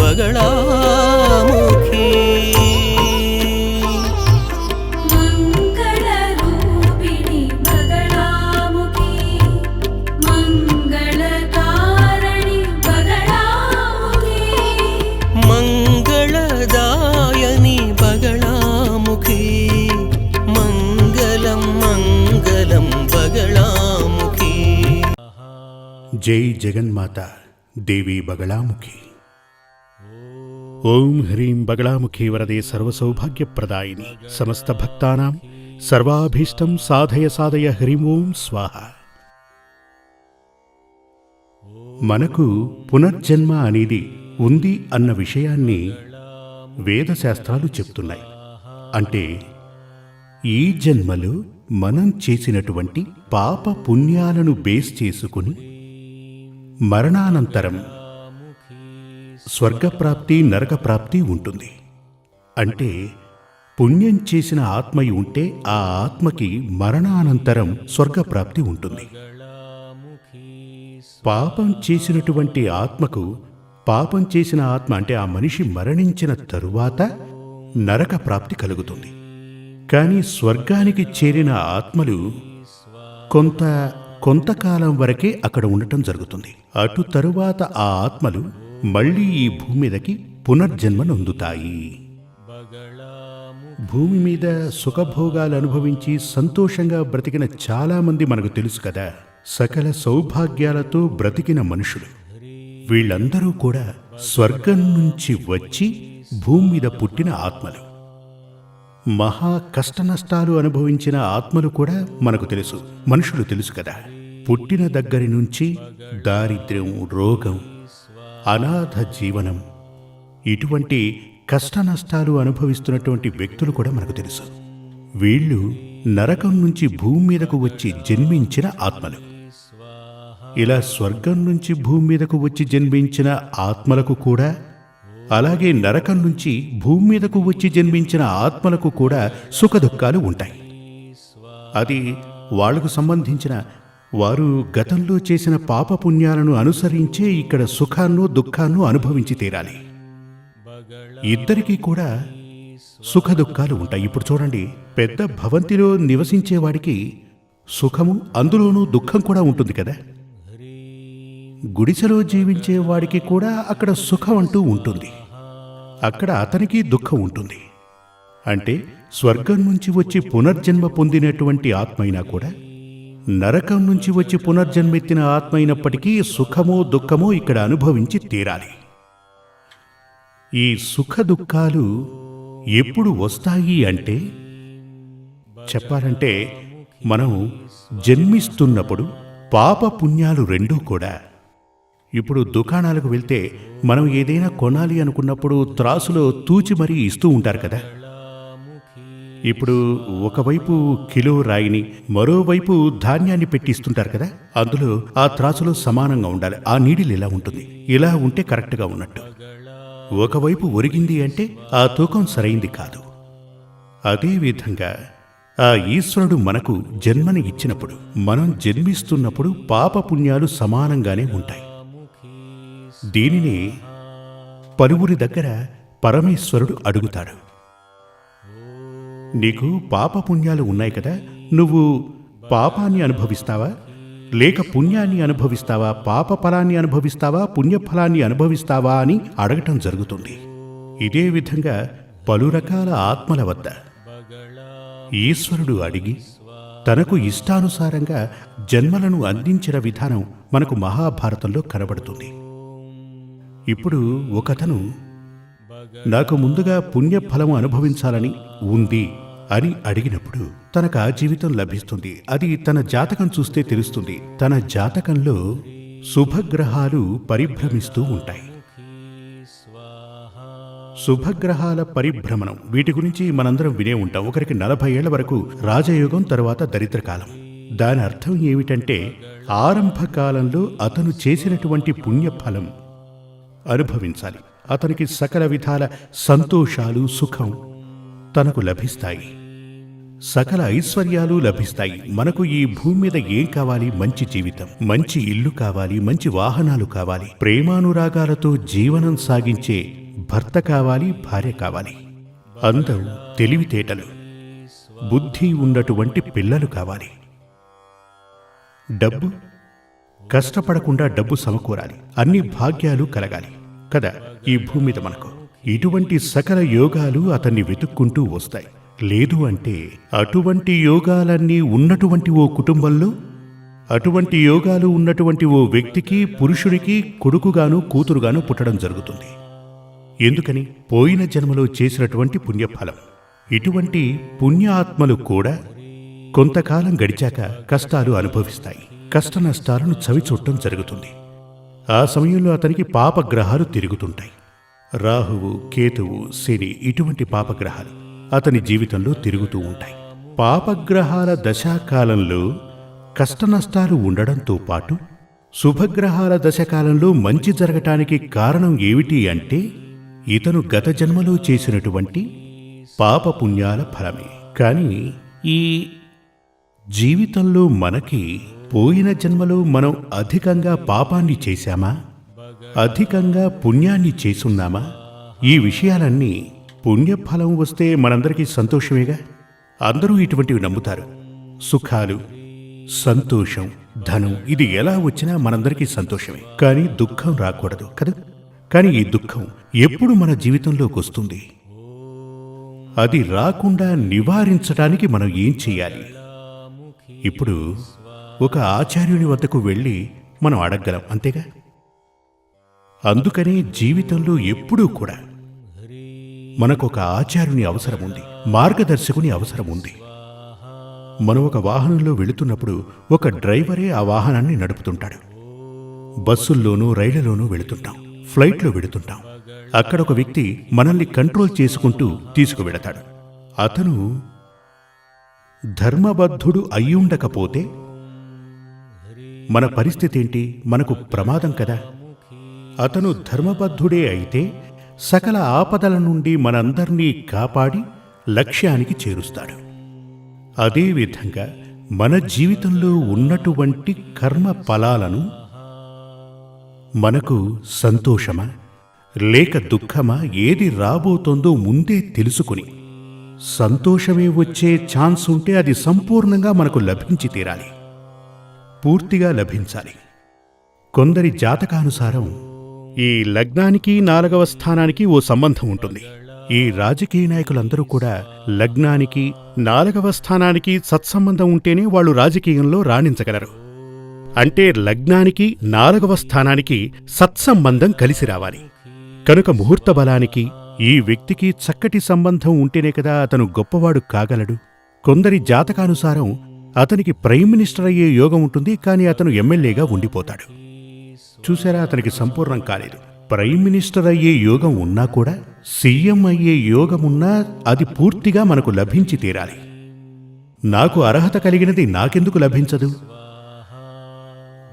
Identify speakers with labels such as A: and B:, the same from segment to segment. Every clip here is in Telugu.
A: बगलामुखी
B: मंगलरूपिणी बगलामुखी मंगलकारिणी बगलामुखी
A: मंगलदायिनी बगलामुखी मंगलम मंगलम बगलामुखी।
C: जय जगन्माता देवी बगलामुखी। ओम ह्रीं बगलामुखी वरदे सर्वसौभाग्यप्रदायिनी समस्त भक्तानां सर्वाभीष्टं साधय साधय హ్రీం ఓం స్వాహ। మనకు పునర్జన్మ అనేది ఉంది అన్న విషయాన్ని వేదశాస్త్రాలు చెప్తున్నాయి. అంటే ఈ జన్మలో మనం చేసినటువంటి పాప పుణ్యాలను బేస్ చేసుకుని మరణానంతరం స్వర్గప్రాప్తి నరకప్రాప్తి ఉంటుంది. అంటే పుణ్యం చేసిన ఆత్మయి ఉంటే ఆ ఆత్మకి మరణానంతరం స్వర్గప్రాప్తి ఉంటుంది. పాపం చేసినటువంటి ఆత్మకు పాపం చేసిన ఆత్మ అంటే ఆ మనిషి మరణించిన తరువాత నరక ప్రాప్తి కలుగుతుంది. కానీ స్వర్గానికి చేరిన ఆత్మలు కొంతకాలం వరకే అక్కడ ఉండటం జరుగుతుంది. అటు తరువాత ఆ ఆత్మలు మళ్లీ ఈ భూమి మీదకి పునర్జన్మ నొందుతాయి. భూమి మీద సుఖభోగాలు అనుభవించి సంతోషంగా బ్రతికిన చాలామంది మనకు తెలుసు కదా. సకల సౌభాగ్యాలతో బ్రతికిన మనుషులు వీళ్ళందరూ కూడా స్వర్గం నుంచి వచ్చి భూమి మీద పుట్టిన ఆత్మలు. మహా కష్టనష్టాలు అనుభవించిన ఆత్మలు కూడా మనకు తెలుసు, మనుషులు తెలుసు కదా. పుట్టిన దగ్గరి నుంచి దారిద్ర్యం, రోగం, అనాథ జీవనం, ఇటువంటి కష్టనష్టాలు అనుభవిస్తున్నటువంటి వ్యక్తులు కూడా మనకు తెలుసు. వీళ్ళు నరకం నుంచి భూమి మీదకు వచ్చి జన్మించిన ఆత్మలు. ఇలా స్వర్గం నుంచి భూమి మీదకు వచ్చి జన్మించిన ఆత్మలకు కూడా, అలాగే నరకం నుంచి భూమి మీదకు వచ్చి జన్మించిన ఆత్మలకు కూడా సుఖదుఖాలు ఉంటాయి. అది వాళ్లకు సంబంధించిన వారు గతంలో చేసిన పాపపుణ్యాలను అనుసరించే ఇక్కడ సుఖాన్నో దుఃఖాన్నో అనుభవించి తీరాలి. ఇద్దరికీ కూడా సుఖదుఖాలు ఉంటాయి. ఇప్పుడు చూడండి, పెద్ద భవంతిలో నివసించేవాడికి సుఖము, అందులోనూ దుఃఖం కూడా ఉంటుంది కదా. గుడిసెలో జీవించే వాడికి కూడా అక్కడ సుఖం అంటూ ఉంటుంది, అక్కడ అతనికి దుఃఖం ఉంటుంది. అంటే స్వర్గం నుంచి వచ్చి పునర్జన్మ పొందినటువంటి ఆత్మైనా కూడా, నరకం నుంచి వచ్చి పునర్జన్మెత్తిన ఆత్మైనప్పటికీ సుఖమో దుఃఖమో ఇక్కడ అనుభవించి తీరాలి. ఈ సుఖ దుఃఖాలు ఎప్పుడు వస్తాయి అంటే, చెప్పాలంటే మనం జన్మిస్తున్నప్పుడు పాప పుణ్యాలు రెండూ కూడా. ఇప్పుడు దుకాణాలకు వెళ్తే మనం ఏదైనా కొనాలి అనుకున్నప్పుడు త్రాసులో తూచి మరీ ఇస్తూ ఉంటారు కదా. ఇప్పుడు ఒకవైపు కిలో రాయిని, మరోవైపు ధాన్యాన్ని పెట్టిస్తుంటారు కదా. అందులో ఆ త్రాసులో సమానంగా ఉండాలి. ఆ నీడిల్ ఇలా ఉంటుంది, ఇలా ఉంటే కరెక్ట్గా ఉన్నట్టు. ఒకవైపు ఒరిగింది అంటే ఆ తూకం సరైంది కాదు. అదేవిధంగా ఆ ఈశ్వరుడు మనకు జన్మని ఇచ్చినప్పుడు, మనం జన్మిస్తున్నప్పుడు పాపపుణ్యాలు సమానంగానే ఉంటాయి. దీనిని పలువురి దగ్గర పరమేశ్వరుడు అడుగుతాడు, నీకు పాపపుణ్యాలు ఉన్నాయి కదా, నువ్వు పాపాన్ని అనుభవిస్తావా లేక పుణ్యాన్ని అనుభవిస్తావా, పాప ఫలాన్ని అనుభవిస్తావా పుణ్యఫలాన్ని అనుభవిస్తావా అని అడగటం జరుగుతుంది. ఇదే విధంగా పలు రకాల ఆత్మల వద్ద ఈశ్వరుడు అడిగి తనకు ఇష్టానుసారంగా జన్మలను అందించిన విధానం మనకు మహాభారతంలో కనబడుతుంది. ఇప్పుడు ఒకతను నాకు ముందుగా పుణ్యఫలము అనుభవించాలని ఉంది అని అడిగినప్పుడు తనకు ఆ జీవితం లభిస్తుంది. అది తన జాతకం చూస్తే తెలుస్తుంది. తన జాతకంలో శుభగ్రహాలు పరిభ్రమిస్తూ ఉంటాయి. శుభగ్రహాల పరిభ్రమణం, వీటి గురించి మనందరం వినే ఉంటాం. ఒకరికి 40 ఏళ్ల వరకు రాజయోగం, తర్వాత దరిద్రకాలం. దాని అర్థం ఏమిటంటే ఆరంభకాలంలో అతను చేసినటువంటి పుణ్యఫలం అనుభవించాలి. అతనికి సకల విధాల సంతోషాలు, సుఖం తనకు లభిస్తాయి, సకల ఐశ్వర్యాలు లభిస్తాయి. మనకు ఈ భూమి మీద ఏం కావాలి? మంచి జీవితం, మంచి ఇల్లు కావాలి, మంచి వాహనాలు కావాలి, ప్రేమానురాగాలతో జీవనం సాగించే భర్త కావాలి, భార్య కావాలి. అందం, తెలివితేటలు, బుద్ధి ఉన్నటువంటి పిల్లలు కావాలి. డబ్బు, కష్టపడకుండా డబ్బు సమకూరాలి. అన్ని భాగ్యాలు కలగాలి కదా ఈ భూమి మీద మనకు. ఇటువంటి సకల యోగాలు అతన్ని వెతుక్కుంటూ వస్తాయి. లేదు అంటే అటువంటి యోగాలన్నీ ఉన్నటువంటి ఓ కుటుంబంలో, అటువంటి యోగాలు ఉన్నటువంటి ఓ వ్యక్తికి, పురుషుడికి కొడుకుగాను కూతురుగాను పుట్టడం జరుగుతుంది. ఎందుకని? పోయిన జన్మలో చేసినటువంటి పుణ్యఫలం. ఇటువంటి పుణ్యాత్మలు కూడా కొంతకాలం గడిచాక కష్టాలు అనుభవిస్తాయి. కష్ట నష్టాలను చవిచూడటం జరుగుతుంది. ఆ సమయంలో అతనికి పాపగ్రహాలు తిరుగుతుంటాయి. రాహువు, కేతువు, శని ఇటువంటి పాపగ్రహాలు అతని జీవితంలో తిరుగుతూ ఉంటాయి. పాపగ్రహాల దశాకాలంలో కష్టనష్టాలు ఉండడంతో పాటు శుభగ్రహాల దశకాలంలో మంచి జరగటానికి కారణం ఏమిటి అంటే ఇతను గత జన్మలో చేసినటువంటి పాపపుణ్యాల ఫలమే. కానీ ఈ జీవితంలో మనకి పోయిన జన్మలో మనం అధికంగా పాపాన్ని చేశామా, అధికంగా పుణ్యాన్ని చేసున్నామా? ఈ విషయాలన్నీ పుణ్యఫలం వస్తే మనందరికీ సంతోషమేగా. అందరూ ఇటువంటివి నమ్ముతారు. సుఖాలు, సంతోషం, ధనం ఇది ఎలా వచ్చినా మనందరికీ సంతోషమే. కానీ దుఃఖం రాకూడదు కదా. కానీ ఈ దుఃఖం ఎప్పుడు మన జీవితంలోకి వస్తుంది? అది రాకుండా నివారించడానికి మనం ఏం చేయాలి? ఇప్పుడు ఒక ఆచార్యుని వద్దకు వెళ్ళి మనం అడగగలం, అంతేగా. అందుకనే జీవితంలో ఎప్పుడూ కూడా మనకొక ఆచార్యుని అవసరం ఉంది, మార్గదర్శకుని అవసరం ఉంది. మనం ఒక వాహనంలో వెళుతున్నప్పుడు ఒక డ్రైవరే ఆ వాహనాన్ని నడుపుతుంటాడు. బస్సుల్లోనూ రైళ్లలోనూ వెళుతుంటాం, ఫ్లైట్లో వెళుతుంటాం. అక్కడ ఒక వ్యక్తి మనల్ని కంట్రోల్ చేసుకుంటూ తీసుకువెళతాడు. అతను ధర్మబద్ధుడు అయ్యుండకపోతే మన పరిస్థితి ఏంటి? మనకు ప్రమాదం కదా. అతను ధర్మబద్ధుడే అయితే సకల ఆపదల నుండి మనందర్నీ కాపాడి లక్ష్యానికి చేరుస్తాడు. అదేవిధంగా మన జీవితంలో ఉన్నటువంటి కర్మ ఫలాలను మనకు సంతోషమా లేక దుఃఖమా ఏది రాబోతోందో ముందే తెలుసుకుని సంతోషమే వచ్చే ఛాన్స్ ఉంటే అది సంపూర్ణంగా మనకు లభించి తీరాలి, పూర్తిగా లభించాలి. కొందరి జాతకానుసారం ఈ లగ్నానికి 4వ స్థానానికి ఓ సంబంధం ఉంటుంది. ఈ రాజకీయ నాయకులందరూ కూడా లగ్నానికి 4వ స్థానానికి సత్సంబంధం ఉంటేనే వాళ్ళు రాజకీయంలో రాణించగలరు. అంటే లగ్నానికి 4వ స్థానానికి సత్సంబంధం కలిసి రావాలి. కనుక ముహూర్త బలానికి ఈ వ్యక్తికి చక్కటి సంబంధం ఉంటేనే కదా అతను గొప్పవాడు కాగలడు. కొందరి జాతకానుసారం అతనికి ప్రైమ్ మినిస్టర్ అయ్యే యోగం ఉంటుంది, కానీ అతను ఎమ్మెల్యేగా ఉండిపోతాడు. చూసారా, అతనికి సంపూర్ణం కాలేదు. ప్రైమ్ మినిస్టర్ అయ్యే యోగం ఉన్నా కూడా, సీఎం అయ్యే యోగమున్నా అది పూర్తిగా మనకు లభించి తీరాలి. నాకు అర్హత కలిగినది నాకెందుకు లభించదు?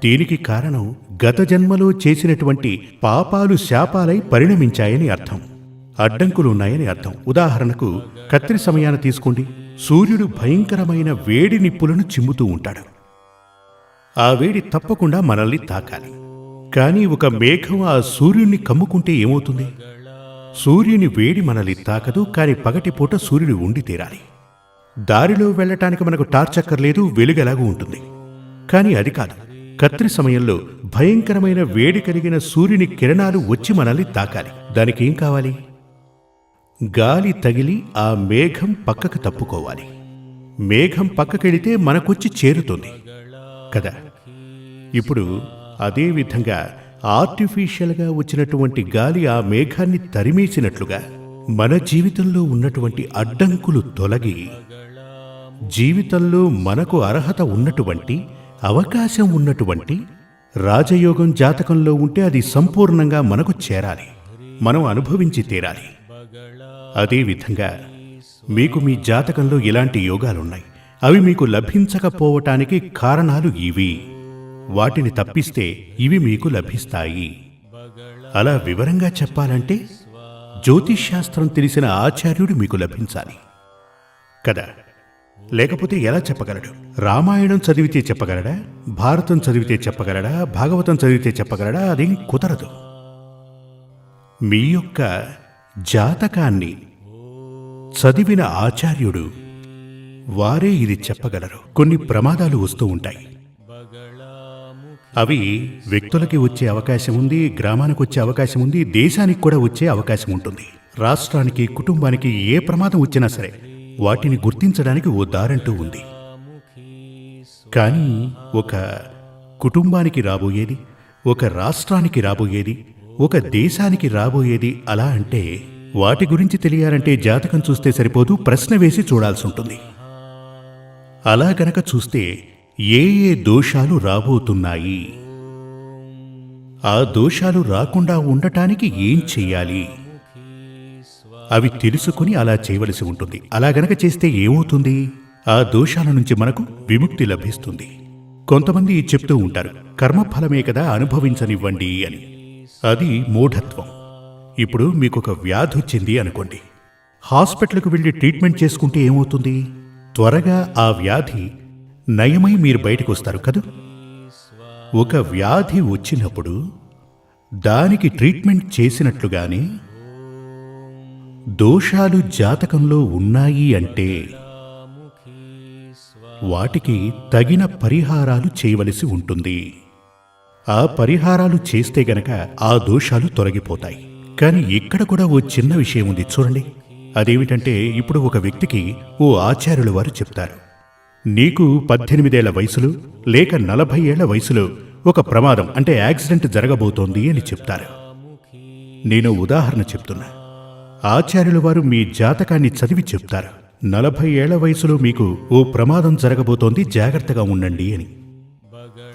C: దీనికి కారణం గత జన్మలో చేసినటువంటి పాపాలు శాపాలై పరిణమించాయని అర్థం, అడ్డంకులున్నాయని అర్థం. ఉదాహరణకు కత్రి సమయాన తీసుకోండి. సూర్యుడు భయంకరమైన వేడి నిప్పులను చిమ్ముతూ ఉంటాడు. ఆ వేడి తప్పకుండా మనల్ని తాకాలి. కానీ ఒక మేఘం ఆ సూర్యుణ్ణి కమ్ముకుంటే ఏమవుతుంది? సూర్యుని వేడి మనల్ని తాకదు, కానీ పగటిపూట సూర్యుడు ఉండి తీరాలి. దారిలో వెళ్ళటానికి మనకు టార్చ్ అక్కర్లేదు, వెలుగెలాగూ ఉంటుంది. కానీ అది కాదు. కత్రి సమయంలో భయంకరమైన వేడి కలిగిన సూర్యుని కిరణాలు వచ్చి మనల్ని తాకాలి. దానికేం కావాలి? గాలి తగిలి ఆ మేఘం పక్కకు తప్పుకోవాలి. మేఘం పక్కకెళితే మనకొచ్చి చేరుతుంది కదా. ఇప్పుడు అదేవిధంగా ఆర్టిఫిషియల్గా వచ్చినటువంటి గాలి ఆ మేఘాన్ని తరిమేసినట్లుగా మన జీవితంలో ఉన్నటువంటి అడ్డంకులు తొలగి జీవితంలో మనకు అర్హత ఉన్నటువంటి, అవకాశం ఉన్నటువంటి రాజయోగం జాతకంలో ఉంటే అది సంపూర్ణంగా మనకు చేరాలి, మనం అనుభవించి తీరాలి. అదేవిధంగా మీకు మీ జాతకంలో ఇలాంటి యోగాలున్నాయి. అవి మీకు లభించకపోవటానికి కారణాలు ఇవి. వాటిని తప్పిస్తే ఇవి మీకు లభిస్తాయి. అలా వివరంగా చెప్పాలంటే జ్యోతిష్శాస్త్రం తెలిసిన ఆచార్యుడు మీకు లభించాలి కదా. లేకపోతే ఎలా చెప్పగలడు? రామాయణం చదివితే చెప్పగలడా? భారతం చదివితే చెప్పగలడా? భాగవతం చదివితే చెప్పగలడా? అదేం కుదరదు. మీ యొక్క జాతకాన్ని చదివిన ఆచార్యుడు వారే ఇది చెప్పగలరు. కొన్ని ప్రమాదాలు వస్తూ ఉంటాయి. అవి వ్యక్తులకి వచ్చే అవకాశం ఉంది, గ్రామానికి వచ్చే అవకాశం ఉంది, దేశానికి కూడా వచ్చే అవకాశం ఉంటుంది. రాష్ట్రానికి, కుటుంబానికి ఏ ప్రమాదం వచ్చినా సరే వాటిని గుర్తించడానికి ఓ దారంటూ ఉంది. కానీ ఒక కుటుంబానికి రాబోయేది, ఒక రాష్ట్రానికి రాబోయేది, ఒక దేశానికి రాబోయేది అలా అంటే వాటి గురించి తెలియాలంటే జాతకం చూస్తే సరిపోదు, ప్రశ్న వేసి చూడాల్సి ఉంటుంది. అలా గనక చూస్తే ఏ ఏ దోషాలు రాబోతున్నాయి, ఆ దోషాలు రాకుండా ఉండటానికి ఏం చెయ్యాలి, అవి తెలుసుకుని అలా చేయవలసి ఉంటుంది. అలా గనక చేస్తే ఏమవుతుంది? ఆ దోషాల నుంచి మనకు విముక్తి లభిస్తుంది. కొంతమంది చెప్తూ ఉంటారు, కర్మఫలమే కదా, అనుభవించనివ్వండి అని. అది మూఢత్వం. ఇప్పుడు మీకొక వ్యాధి వచ్చింది అనుకోండి, హాస్పిటల్కు వెళ్ళి ట్రీట్మెంట్ చేసుకుంటే ఏమవుతుంది? త్వరగా ఆ వ్యాధి నయమై మీరు బయటకు వస్తారు కదా. ఒక వ్యాధి వచ్చినప్పుడు దానికి ట్రీట్మెంట్ చేసినట్లుగానే దోషాలు జాతకంలో ఉన్నాయి అంటే వాటికి తగిన పరిహారాలు చేయవలసి ఉంటుంది. ఆ పరిహారాలు చేస్తే గనక ఆ దోషాలు తొలగిపోతాయి. కానీ ఇక్కడ కూడా ఓ చిన్న విషయం ఉంది చూడండి. అదేమిటంటే, ఇప్పుడు ఒక వ్యక్తికి ఓ ఆచార్యుల వారు చెప్తారు, నీకు 18 ఏళ్ల వయసులో లేక 40 ఏళ్ల వయసులో ఒక ప్రమాదం అంటే యాక్సిడెంట్ జరగబోతోంది అని చెప్తారు. నేను ఉదాహరణ చెప్తున్నా. ఆచార్యుల వారు మీ జాతకాన్ని చదివి చెప్తారు, 40 ఏళ్ల వయసులో మీకు ఓ ప్రమాదం జరగబోతోంది, జాగ్రత్తగా ఉండండి అని.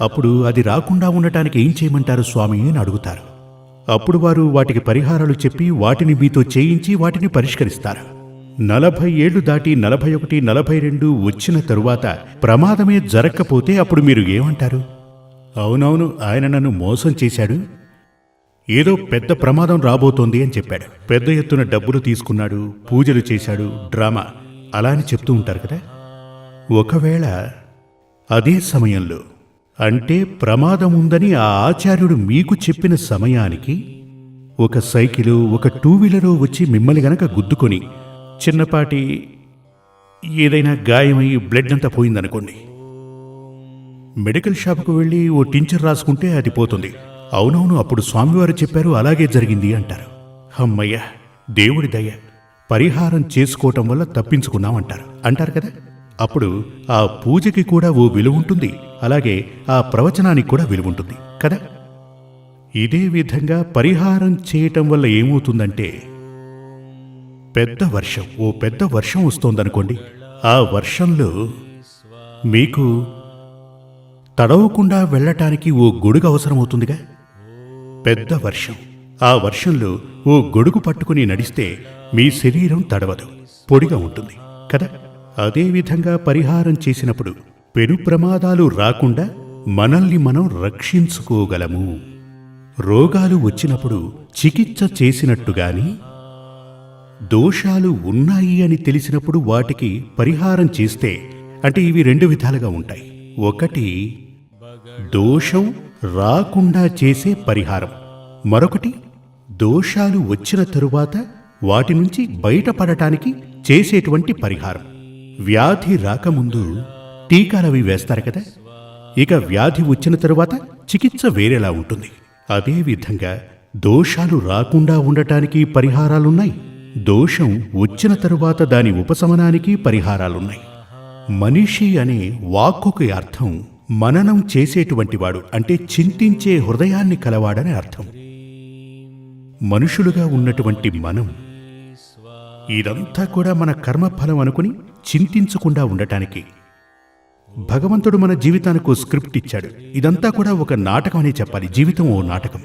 C: అప్పుడు అది రాకుండా ఉండటానికి ఏం చేయమంటారు స్వామి అని అడుగుతారు. అప్పుడు వారు వాటికి పరిహారాలు చెప్పి వాటిని మీతో చేయించి వాటిని పరిష్కరిస్తారు. 40 ఏళ్లు దాటి 41, 42 వచ్చిన తరువాత ప్రమాదమే జరగకపోతే అప్పుడు మీరు ఏమంటారు? అవునవును, ఆయన నన్ను మోసం చేశాడు, ఏదో పెద్ద ప్రమాదం రాబోతోంది అని చెప్పాడు, పెద్ద ఎత్తున డబ్బులు తీసుకున్నాడు, పూజలు చేశాడు, డ్రామా అలా అని చెప్తూ ఉంటారు కదా. ఒకవేళ అదే సమయంలో అంటే ప్రమాదం ఉందని ఆ ఆచార్యుడు మీకు చెప్పిన సమయానికి ఒక సైకిలు, ఒక 2 వీలరు వచ్చి మిమ్మల్ని గనక గుద్దుకొని చిన్నపాటి ఏదైనా గాయమై బ్లడ్ అంతా పోయిందనుకోండి, మెడికల్ షాప్కు వెళ్ళి ఓ టించర్ రాసుకుంటే అది పోతుంది. అవునవును, అప్పుడు స్వామివారు చెప్పారు, అలాగే జరిగింది అంటారు. అమ్మయ్య, దేవుడి దయ, పరిహారం చేసుకోవటం వల్ల తప్పించుకున్నామంటారు అంటారు కదా. అప్పుడు ఆ పూజకి కూడా ఓ విలువ ఉంటుంది, అలాగే ఆ ప్రవచనానికి కూడా విలువ ఉంటుంది కదా. ఇదే విధంగా పరిహారం చేయటం వల్ల ఏమవుతుందంటే, పెద్ద వర్షం వస్తోందనుకోండి, ఆ వర్షంలో మీకు తడవకుండా వెళ్ళటానికి ఓ గొడుగు అవసరమవుతుందిగా. పెద్ద వర్షం, ఆ వర్షంలో ఓ గొడుగు పట్టుకుని నడిస్తే మీ శరీరం తడవదు, పొడిగా ఉంటుంది కదా. అదేవిధంగా పరిహారం చేసినప్పుడు పెను ప్రమాదాలు రాకుండా మనల్ని మనం రక్షించుకోగలము. రోగాలు వచ్చినప్పుడు చికిత్స చేసినట్టుగాని దోషాలు ఉన్నాయి అని తెలిసినప్పుడు వాటికి పరిహారం చేస్తే, అంటే ఇవి 2 విధాలుగా ఉంటాయి. ఒకటి దోషం రాకుండా చేసే పరిహారం, మరొకటి దోషాలు వచ్చిన తరువాత వాటి నుంచి బయటపడటానికి చేసేటువంటి పరిహారం. వ్యాధి రాకముందు టీకాలవి వేస్తారు కదా, ఇక వ్యాధి వచ్చిన తరువాత చికిత్స వేరేలా ఉంటుంది. అదేవిధంగా దోషాలు రాకుండా ఉండటానికి పరిహారాలున్నాయి, దోషం వచ్చిన తరువాత దాని ఉపశమనానికి పరిహారాలున్నాయి. మనిషి అనే వాక్కుకి అర్థం మననం చేసేటువంటి వాడు, అంటే చింతించే హృదయాన్ని కలవాడని అర్థం. మనుషులుగా ఉన్నటువంటి మనం ఇదంతా కూడా మన కర్మఫలం అనుకుని చింతించకుండా ఉండటానికి భగవంతుడు మన జీవితానికి ఓ స్క్రిప్ట్ ఇచ్చాడు. ఇదంతా కూడా ఒక నాటకం అనే చెప్పాలి. జీవితం ఓ నాటకం.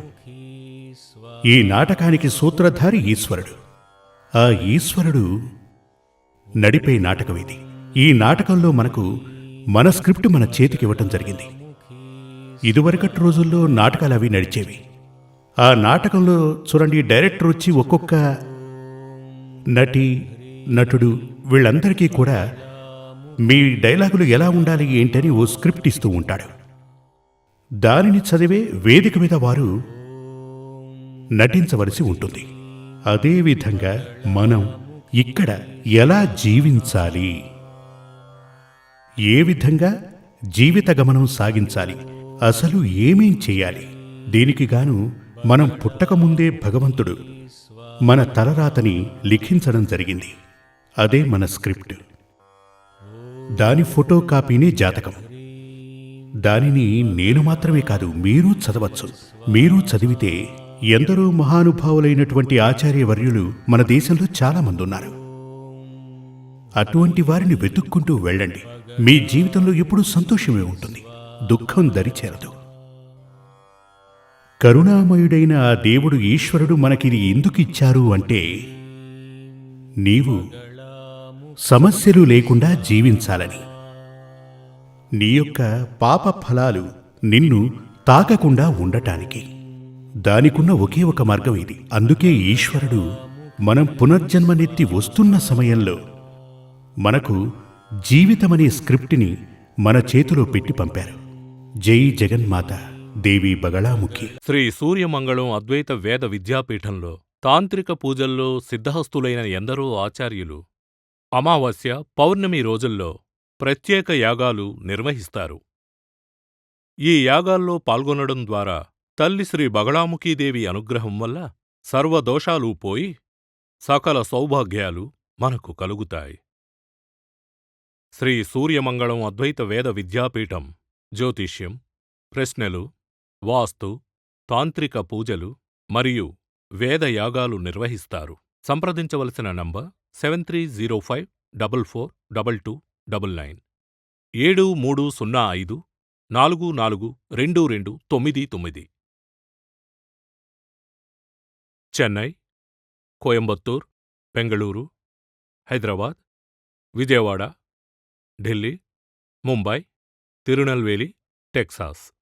C: ఈ నాటకానికి సూత్రధారి ఈశ్వరుడు. ఆ ఈశ్వరుడు నడిపే నాటకం ఇది. ఈ నాటకంలో మనకు మన స్క్రిప్ట్ మన చేతికి ఇవ్వటం జరిగింది. ఇదివరకటి రోజుల్లో నాటకాలు అవి నడిచేవి. ఆ నాటకంలో చూడండి, డైరెక్టర్ వచ్చి ఒక్కొక్క నటి, నటుడు వీళ్ళందరికీ కూడా మీ డైలాగులు ఎలా ఉండాలి ఏంటని ఓ స్క్రిప్ట్ ఇస్తూ ఉంటాడు. దానిని చదివే వేదిక మీద వారు నటించవలసి ఉంటుంది. అదేవిధంగా మనం ఇక్కడ ఎలా జీవించాలి, ఏ విధంగా జీవిత గమనం సాగించాలి, అసలు ఏమేం చేయాలి, దీనికి గాను మనం పుట్టకముందే భగవంతుడు మన తలరాతని లిఖించడం జరిగింది. అదే మన స్క్రిప్ట్. దాని ఫోటో కాపీనే జాతకం. దానిని నేను మాత్రమే కాదు, మీరు చదవచ్చు. మీరు చదివితే ఎందరో మహానుభావులైనటువంటి ఆచార్యవర్యులు మన దేశంలో చాలా మంది ఉన్నారు. అటువంటి వారిని వెతుక్కుంటూ వెళ్ళండి. మీ జీవితంలో ఎప్పుడూ సంతోషమే ఉంటుంది, దుఃఖం దరిచేరదు. కరుణామయుడైన ఆ దేవుడు ఈశ్వరుడు మనకిది ఎందుకిచ్చారు అంటే, నీవు సమస్యలు లేకుండా జీవించాలని. నీ యొక్క పాప ఫలాలు నిన్ను తాకకుండా ఉండటానికి. దానికున్న ఒకే ఒక మార్గం ఇది. అందుకే ఈశ్వరుడు మనం పునర్జన్మనెత్తి వస్తున్న సమయంలో మనకు జీవితమనే స్క్రిప్ట్ని మన చేతిలో పెట్టి పంపారు. జై జగన్మాత దేవి బగళాముఖి.
D: శ్రీ సూర్యమంగళం అద్వైత వేద విద్యాపీఠంలో తాంత్రిక పూజల్లో సిద్ధహస్తులైన ఎందరో ఆచార్యులు అమావాస్య, పౌర్ణమి రోజుల్లో ప్రత్యేక యాగాలు నిర్వహిస్తారు. ఈ యాగాల్లో పాల్గొనడం ద్వారా తల్లి శ్రీ బగళాముఖీదేవి అనుగ్రహం వల్ల సర్వదోషాలూ పోయి సకల సౌభాగ్యాలు మనకు కలుగుతాయి. శ్రీ సూర్యమంగళం అద్వైత వేద విద్యాపీఠం జ్యోతిష్యం, ప్రశ్నలు, వాస్తు, తాంత్రిక పూజలు మరియు వేదయాగాలు నిర్వహిస్తారు. సంప్రదించవలసిన నంబర్ 7305442299 7305442299. చెన్నై, కోయంబత్తూర్, బెంగళూరు, హైదరాబాద్, విజయవాడ, ఢిల్లీ, ముంబై, తిరునల్వేలి, టెక్సాస్.